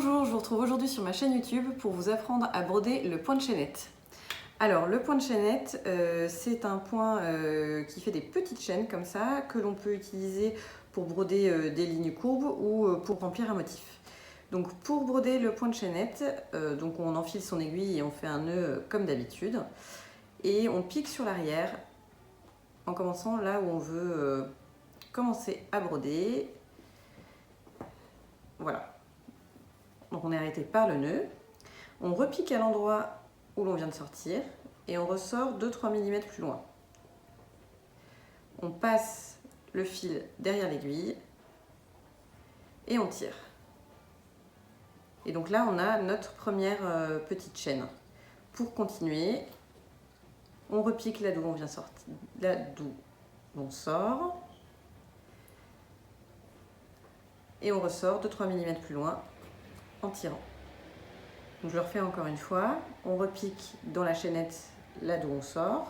Bonjour, je vous retrouve aujourd'hui sur ma chaîne YouTube pour vous apprendre à broder le point de chaînette. Alors le point de chaînette, c'est un point qui fait des petites chaînes comme ça que l'on peut utiliser pour broder des lignes courbes ou pour remplir un motif. Donc pour broder le point de chaînette, donc on enfile son aiguille et on fait un nœud comme d'habitude et on pique sur l'arrière en commençant là où on veut commencer à broder. Voilà. Donc on est arrêté par le nœud, on repique à l'endroit où l'on vient de sortir et on ressort 2-3 mm plus loin. On passe le fil derrière l'aiguille et on tire. Et donc là on a notre première petite chaîne. Pour continuer, on repique là d'où on vient sortir, là d'où on sort et on ressort 2-3 mm plus loin en tirant. Donc je le refais encore une fois, on repique dans la chaînette là d'où on sort,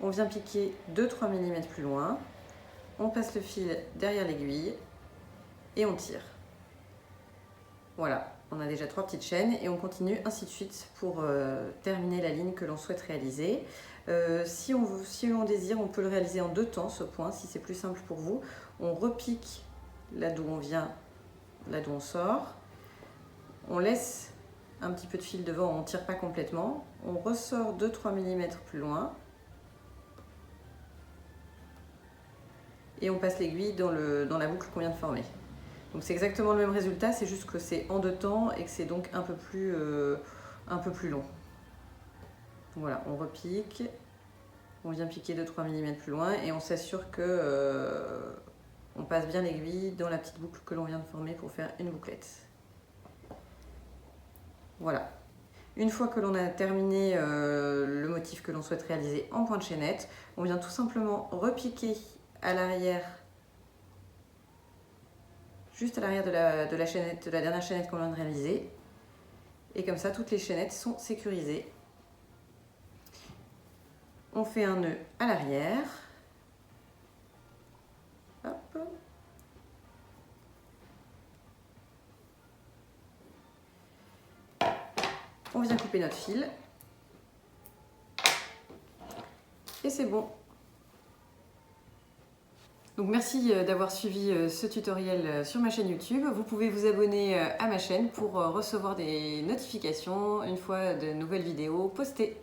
on vient piquer 2-3 mm plus loin, on passe le fil derrière l'aiguille et on tire. Voilà, on a déjà 3 petites chaînes et on continue ainsi de suite pour terminer la ligne que l'on souhaite réaliser. Si on désire, on peut le réaliser en 2 temps ce point, si c'est plus simple pour vous. On repique là d'où on vient, là d'où on sort, on laisse un petit peu de fil devant, on ne tire pas complètement, on ressort 2-3 mm plus loin et on passe l'aiguille dans la boucle qu'on vient de former. Donc c'est exactement le même résultat, c'est juste que c'est en 2 temps et que c'est donc un peu plus long. Voilà, on repique, on vient piquer 2-3 mm plus loin et on s'assure que on passe bien l'aiguille dans la petite boucle que l'on vient de former pour faire une bouclette. Voilà. Une fois que l'on a terminé le motif que l'on souhaite réaliser en point de chaînette, on vient tout simplement repiquer à l'arrière, juste à l'arrière de la chaînette, de la dernière chaînette qu'on vient de réaliser. Et comme ça, toutes les chaînettes sont sécurisées. On fait un nœud à l'arrière. Hop. On vient couper notre fil et c'est bon. Donc merci d'avoir suivi ce tutoriel sur ma chaîne YouTube. Vous pouvez vous abonner à ma chaîne pour recevoir des notifications une fois de nouvelles vidéos postées.